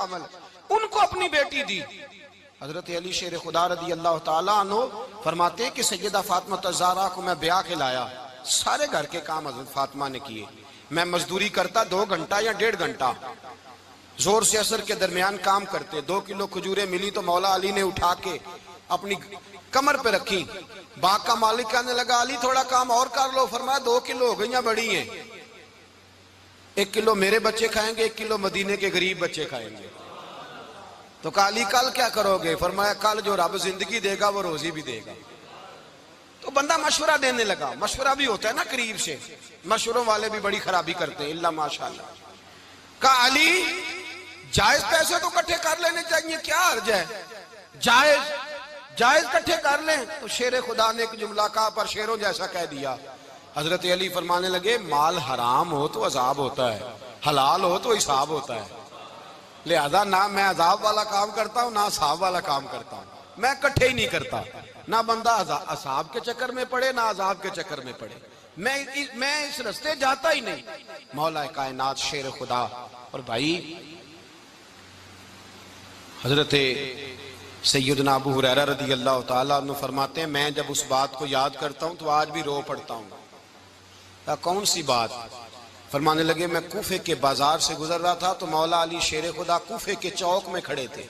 अमल, उनको अपनी बेटी दी। हजरत अली शेर खुदा रदी अल्लाह ताला अन्हु फरमाते हैं कि सैयदा फातिमा ज़हरा को मैं ब्याह के लाया, सारे घर के काम हजरत फातिमा ने किए। मैं मजदूरी करता 2 घंटा या 1.5 घंटा, जोर से असर के दरमियान काम करते। 2 किलो खजूरें मिली तो मौला अली ने उठा के अपनी कमर पे रखी। बाग का मालिक कहने लगा अली थोड़ा काम और कर लो। फरमाया 2 किलो हो गई बड़ी हैं, 1 किलो मेरे बच्चे खाएंगे, 1 किलो मदीने के गरीब बच्चे खाएंगे। तो कहा अली कल क्या करोगे? फरमाया कल जो रब जिंदगी देगा वो रोजी भी देगा। तो बंदा मशवरा देने लगा। मशवरा भी होता है ना करीब से, मशवरों वाले भी बड़ी खराबी करते हैं, इल्ला माशाअल्लाह। कहा अली जायज पैसे तो इकट्ठे कर लेने चाहिए, क्या अर्ज है, जायज इकट्ठे कर लें। तो शेर खुदा ने एक जुमला कहा पर शेरों जैसा कह दिया। हजरत अली फरमाने लगे माल हराम हो तो अजाब होता है, हलाल हो तो हिसाब होता है। लिहाजा ना मैं अजाब वाला काम करता हूँ ना हिसाब वाला काम करता हूँ, मैं इकट्ठे ही नहीं करता। ना बंदा असाब के चक्कर में पड़े ना अजाब के चक्कर में पड़े, मैं इस रास्ते जाता ही नहीं। मौला कायनात शेर खुदा। और भाई हजरत सैयदना अबू हुरैरा रदी अल्लाह ताला अन्हु फरमाते हैं मैं जब उस बात को याद करता हूँ तो आज भी रो पड़ता हूँ। कौन सी बात? फरमाने लगे मैं कूफे के बाजार से गुजर रहा था तो मौला अली शेर खुदा कूफे के चौक में खड़े थे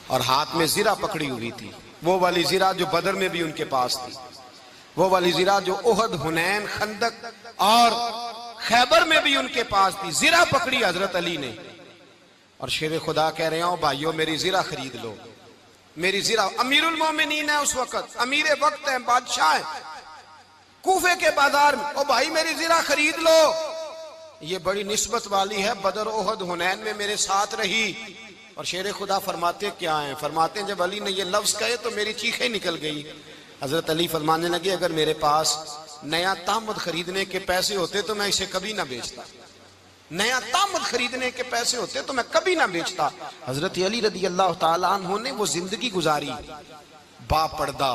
और हाथ में जीरा पकड़ी हुई थी, वो वाली जीरा जो बदर में भी उनके पास थी, वो वाली जीरा जो उहद, हुनैन, खंदक और खैबर में भी उनके पास थी। जीरा पकड़ी हजरत अली ने और शेर खुदा कह रहे हो भाइयों मेरी जीरा खरीद लो, मेरी जीरा। अमीरुल मोमिनीन है उस वक्त, अमीर वक्त है, बादशाह है, कूफे के बाजार में। ओ भाई मेरी जीरा खरीद लो, ये बड़ी निस्बत वाली है, बदर, उहद, हुनैन में मेरे साथ रही। और शेर खुदा फरमाते क्या हैं? फरमाते हैं जब अली ने ये लफ्ज कहे तो मेरी चीखें निकल गई। हजरत अली फरमाने लगे अगर मेरे पास नया तामद खरीदने के पैसे होते तो मैं इसे कभी ना बेचता, नया तामद खरीदने के पैसे होते तो मैं कभी ना बेचता। हजरत अली रदी अल्लाह ताला अन्हु ने वो जिंदगी गुजारी, बापर्दा,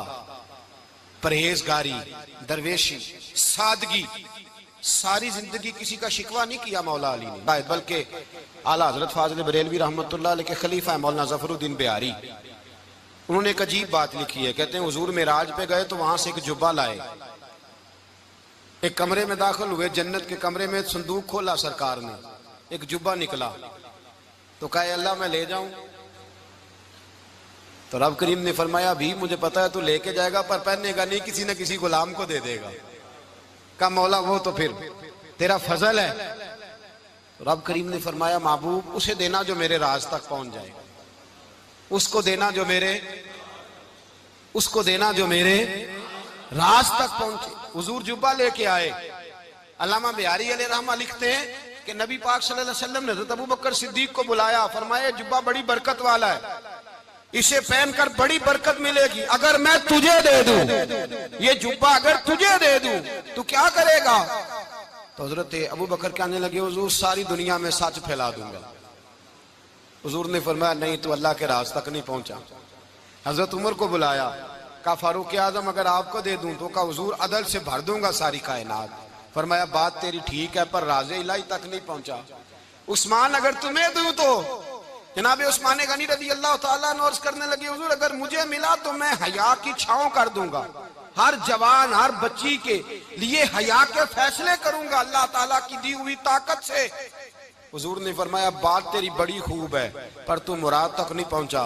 परहेजगारी, दरवेशी, सादगी, सारी जिंदगी किसी का शिकवा नहीं किया मौला अली ने। बल्कि आला हजरत फाजिल बरेलवी रहमतुल्लाह अलैह के खलीफा है मौलाना जफरुद्दीन बिहारी, उन्होंने एक अजीब बात लिखी है। कहते हैं हुजूर मेराज पे गए तो वहां से एक जुब्बा लाए, एक कमरे में दाखिल हुए, जन्नत के कमरे में संदूक खोला सरकार ने, एक जुब्बा निकला तो कहा अल्लाह मैं ले जाऊं? तो रब करीम ने फरमाया भी मुझे पता है तू लेके जाएगा पर पहनेगा नहीं, किसी न किसी गुलाम को दे देगा। कहा मौला वो तो फिर तेरा फजल है। तो रब करीम ने फरमाया महबूब उसे देना जो मेरे राज तक पहुंच जाए, उसको देना जो मेरे, उसको देना जो मेरे राज तक पहुंचे। हुजूर जुब्बा लेके आए। अल्लामा बिहारी अलैहि रहमा लिखते हैं कि नबी पाक सल्लल्लाहु अलैहि वसल्लम ने हज़रत अबू बकर सिद्दीक को बुलाया, फरमाया जुब्बा बड़ी बरकत वाला है, इसे पहनकर बड़ी बरकत मिलेगी। अगर मैं तुझे दे दूं ये जुब्बा, अगर तुझे दे दूं तो क्या करेगा? तो हजरत अबू बकर कहने लगे हुजूर सारी दुनिया में सच फैला दूंगा। हुजूर ने फरमाया नहीं तू अल्लाह के राज तक नहीं पहुंचा। हजरत उमर को बुलाया, कहा फारूक आजम अगर आपको दे दूं तो कहा हुजूर अदल से भर दूंगा सारी कायनात। फरमाया बात तेरी ठीक है पर राज़े इलाही तक नहीं पहुंचा। उस्मान अगर तुम्हें दूं तो जनाब उस्मान गनी रज़ी अल्लाह ताला अन्हु अर्ज़ करने लगे हुजूर अगर मुझे मिला तो मैं हया की छांव कर दूंगा, हर जवान हर बच्ची के लिए हया के फैसले करूंगा अल्लाह ताला की दी हुई ताकत से। हुजूर ने फरमाया बात तेरी बड़ी खूब है पर तू मुराद तक नहीं पहुंचा।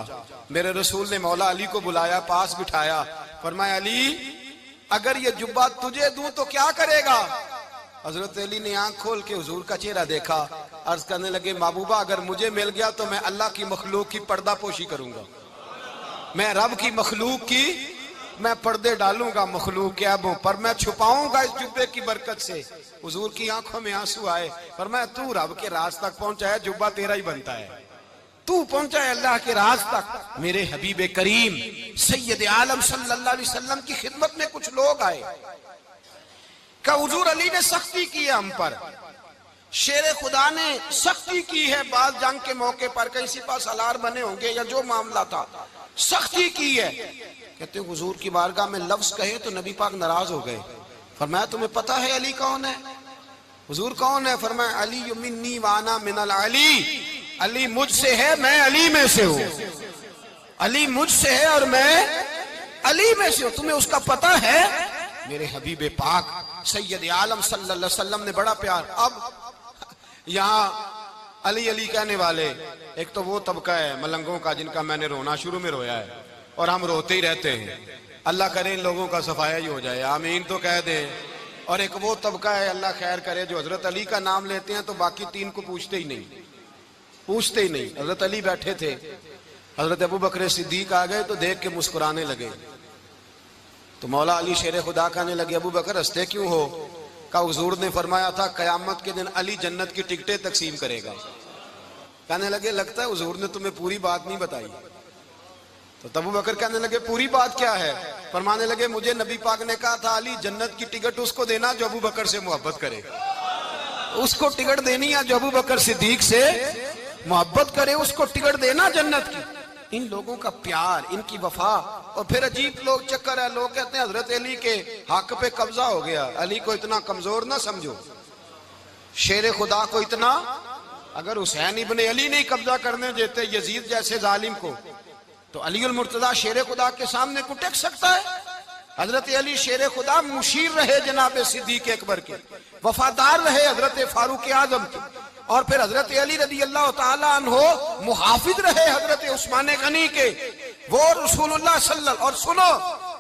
मेरे रसूल ने मौला अली को बुलाया, पास बिठाया, फरमाया अली अगर ये जुब्बा तुझे दूं तो क्या करेगा? हजरत अली ने आंख खोल के हुजूर का चेहरा देखा, अर्ज करने लगे महबूबा अगर मुझे मिल गया तो मैं अल्लाह की मखलूक की पर्दा पोशी करूंगा, मैं रब की मखलूक की मैं पर्दे डालूंगा मखलूक के ऐबों पर, मैं छुपाऊंगा इस जुब्बे की बरकत से। हुजूर की आंखों में आंसू आए, फरमाया तू रब के राज तक पहुंचा है, जुब्बा तेरा ही बनता है, तू पहुंचा है अल्लाह के राज तक। मेरे हबीब करीम सैयद आलम सल्लल्लाहु अलैहि वसल्लम की खिदमत में कुछ लोग आए, का हुजूर अली ने सख्ती की है हम पर, शेर खुदा ने सख्ती की है, बात जंग के मौके पर कहीं सिपा सालार बने होंगे या जो मामला था सख्ती की है। कहते हुजूर की बारगाह में लफ्ज कहे तो नबी पाक नाराज हो गए। फरमाया तुम्हें पता है अली कौन है? हुजूर कौन है? फरमाया अली मिन्नी वाना मिनल अली, अली मुझसे है, मैं अली में से हूं। अली मुझसे है और मैं अली में से हूं। तुम्हें उसका पता है? मेरे हबीब पाक सैयद आलम सल्लल्लाहु अलैहि वसल्लम ने बड़ा प्यार। अब यहाँ अली अली कहने वाले, एक तो वो तबका है मलंगों का जिनका मैंने रोना शुरू में रोया है और हम रोते ही रहते हैं। अल्लाह करे इन लोगों का सफाया ही हो जाए, आमीन तो कह दे। और एक वो तबका है, अल्लाह खैर करे, जो हजरत अली का नाम लेते हैं तो बाकी तीन को पूछते ही नहीं, पूछते ही नहीं। हजरत अली बैठे थे, हजरत अबू बकर सिद्दीक आ गए तो देख के मुस्कुराने लगे। तो मौला अली शेर खुदा कहने लगे, अबू बकर हंसते क्यों हो? का हुजूर ने फरमाया था कयामत के दिन अली जन्नत की टिकटें तकसीम करेगा। कहने लगे लगता है हुजूर ने तुम्हें पूरी बात नहीं बताई। तो अबू बकर कहने लगे पूरी बात क्या है? फरमाने लगे मुझे नबी पाक ने कहा था अली जन्नत की टिकट उसको देना जो अबू बकर से मोहब्बत करे। उसको टिकट देनी है जो अबू बकर सिद्दीक से मोहब्बत करे, उसको टिकट देना जन्नत की। इन लोगों का प्यार, इनकी वफा। और फिर अजीब लोग चक्कर है, लोग कहते हैं हजरत अली के हक पे कब्जा हो गया। अली को इतना कमजोर ना समझो, शेर खुदा को इतना, अगर हुसैन इब्ने अली नहीं कब्जा करने देते यजीद जैसे जालिम को, तो अली उल मुर्तजा शेर खुदा के सामने को टेक सकता है? हजरत अली शेर खुदा मुशीर रहे जनाब सिद्दीक अकबर के, वफादार रहे हजरत फारूक आजम के, और फिर हजरत अली रदी अल्लाह ताला अन्हो मुहाफिज रहे हजरत उस्मान गनी के, वो रसूलुल्लाह सल्लल्लाहु। और सुनो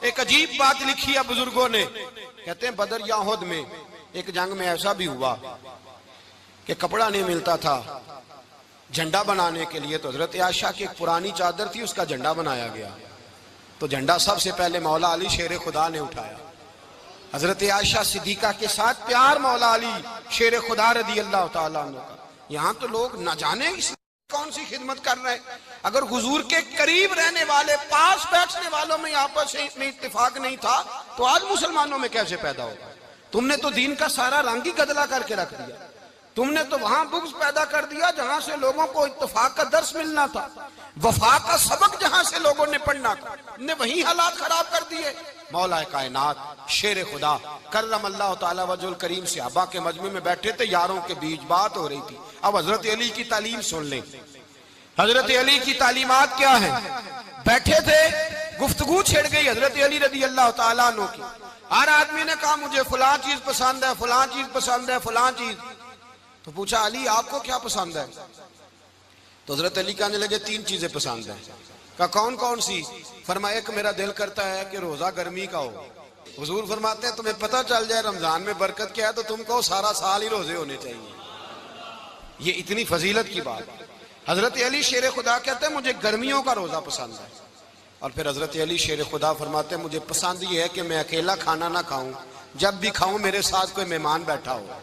एक अजीब बात लिखी है बुजुर्गों ने, कहते हैं बदर या उहद में एक जंग में ऐसा भी हुआ कि कपड़ा नहीं मिलता था झंडा बनाने के लिए, तो हजरत आयशा की एक पुरानी चादर थी, उसका झंडा बनाया गया। तो झंडा सबसे पहले मौला अली शेर खुदा ने उठाया। हजरत आयशा सिद्दीका के साथ प्यार मौला अली शेर खुदा रदी अल्लाह ताला अन्हु का। यहाँ तो लोग न जाने कौन सी खिदमत कर रहे हैं। अगर हुजूर के करीब रहने वाले, पास बैठने वालों में आपस में इत्तेफाक नहीं था तो आज मुसलमानों में कैसे पैदा होगा? तुमने तो दीन का सारा रंग ही गदला करके रख दिया। तुमने तो वहां बुग़्ज़ पैदा कर दिया जहां से लोगों को इत्तेफाक का दर्स मिलना था, वफा का सबक जहां से लोगों ने पढ़ना था, ने वही हालात खराब कर दिए। मौला कायनात शेर खुदा करम अल्लाह ताला वजहुल करीम सहाबा के मजमे में बैठे थे, यारों के बीच बात हो रही थी। अब हजरत अली की तालीम सुन ले, हजरत अली की तालीमात क्या है? बैठे थे, गुफ्तगू छिड़ गई हजरत अली रदी अल्लाह ताला अन्हु की। हर आदमी ने कहा मुझे फलां चीज पसंद है, फलां चीज पसंद है, फलां चीज। तो पूछा अली आपको क्या पसंद है? तो हजरत अली कहने लगे तीन चीजें पसंद है। कहा कौन कौन सी? फरमाया एक मेरा दिल करता है कि रोजा गर्मी का हो। हुजूर फरमाते हैं तुम्हें पता चल जाए रमजान में बरकत क्या है तो तुम कहो सारा साल ही रोजे होने चाहिए। ये इतनी फजीलत की बात। हजरत अली शेर खुदा कहते हैं मुझे गर्मियों का रोजा पसंद है। और फिर हजरत अली शेर खुदा फरमाते हैं मुझे पसंद ये है कि मैं अकेला खाना ना खाऊं, जब भी खाऊं मेरे साथ कोई मेहमान बैठा हो,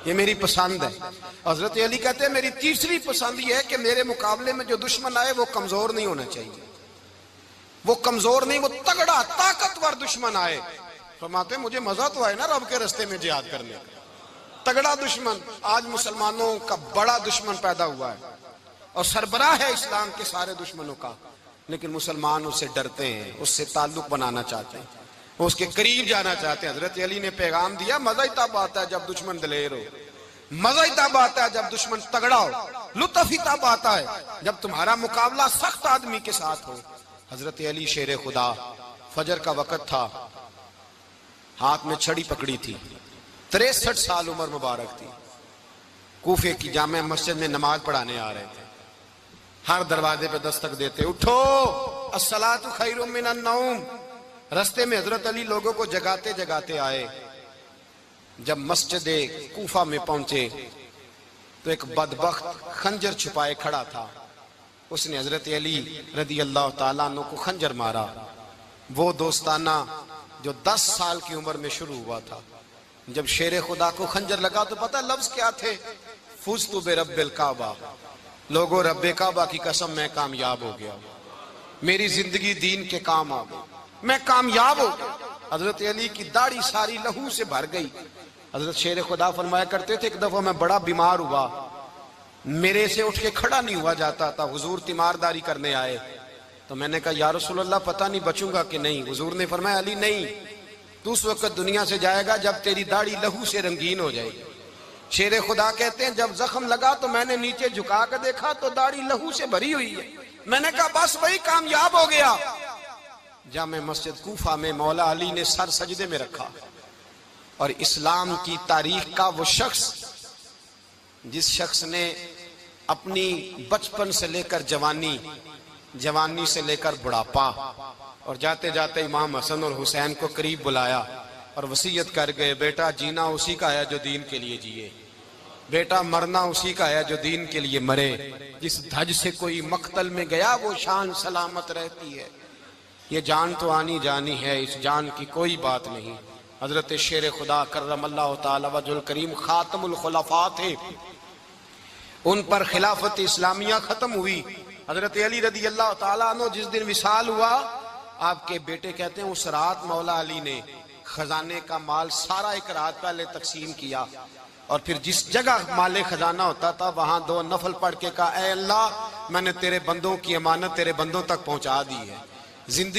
ये मेरी पसंद है। हजरत अली कहते हैं मेरी तीसरी पसंद ये है कि मेरे मुकाबले में जो दुश्मन आए वो कमजोर नहीं होना चाहिए, वो कमजोर नहीं, वो तगड़ा ताकतवर दुश्मन आए। फरमाते हैं मुझे मजा तो आए ना रब के रास्ते में जिहाद करने का, तगड़ा दुश्मन। आज मुसलमानों का बड़ा दुश्मन पैदा हुआ है और सरबराह है इस्लाम के सारे दुश्मनों का, लेकिन मुसलमान उससे डरते हैं, उससे ताल्लुक बनाना चाहते हैं, उसके करीब जाना चाहते हैं। हजरत अली ने पैगाम दिया मजा ही तब आता है जब दुश्मन दलेर हो, मजा ही तब आता है जब दुश्मन तगड़ा हो, लुत्फ ही तब आता है जब तुम्हारा मुकाबला सख्त आदमी के साथ हो। हजरत अली शेर खुदा, फजर का वक्त था, हाथ में छड़ी पकड़ी थी, 63 साल उम्र मुबारक थी, कूफे की जामे मस्जिद में नमाज पढ़ाने आ रहे थे। हर दरवाजे पे दस्तक देते उठो अस्सलातु खैरुम मिनन नौम। रास्ते में हजरत अली लोगों को जगाते जगाते आए। जब मस्जिद कूफा में पहुंचे तो एक बदबख्त खंजर छुपाए खड़ा था, उसने हजरत अली रदी अल्लाह ताला अन्हु को खंजर मारा। वो दोस्ताना जो 10 साल की उम्र में शुरू हुआ था। जब शेर खुदा को खंजर लगा तो पता लफ्ज क्या थे? फुज़्तु बिरब्बिल काबा, लोगों रब्बे काबा की कसम मैं कामयाब हो गया, मेरी जिंदगी दीन के काम आ गई, मैं कामयाब हो गया। हजरत अली की दाढ़ी सारी लहू से भर गई। हजरत शेर खुदा फरमाया करते थे एक दफा मैं बड़ा बीमार हुआ, मेरे से उठ के खड़ा नहीं हुआ जाता था, हुजूर तीमारदारी करने आए तो मैंने कहा या रसूलल्लाह पता नहीं बचूंगा कि नहीं। हुजूर ने फरमाया अली नहीं, तू उस वक्त दुनिया से जाएगा जब तेरी दाढ़ी लहू से रंगीन हो जाएगी, शेर खुदा कहते हैं जब जख्म लगा तो मैंने नीचे झुका कर देखा तो दाढ़ी लहू से भरी हुई है। मैंने कहा बस वही कामयाब हो गया। जामे मस्जिद कूफा में मौला अली ने सर सजदे में रखा और इस्लाम की तारीख का वो शख्स जिस शख्स ने अपनी बचपन से लेकर जवानी, जवानी से लेकर बुढ़ापा और जाते जाते इमाम हसन और हुसैन को करीब बुलाया और वसीयत कर गए, बेटा जीना उसी का है जो दीन के लिए जिए, बेटा मरना उसी का है जो दीन के लिए मरे। जिस धज से कोई मक्तल में गया वो शान सलामत रहती है। ये जान तो आनी जानी है, इस जान की कोई बात नहीं। हजरत शेर खुदा करमल्लाहु ताला वजहुल करीम खातमुल खुलफा थे, उन पर खिलाफत इस्लामिया खत्म हुई। हजरत अली रदी अल्लाह ताला अन्हु जिस दिन विसाल हुआ, आपके बेटे कहते हैं उस रात मौला अली ने खजाने का माल सारा एक रात पहले तकसीम किया और फिर जिस जगह माले खजाना होता था वहां 2 नफल पढ़ के कहा, ऐ अल्लाह मैंने तेरे बंदों की अमानत तेरे बंदों तक पहुंचा दी है। जिंदगी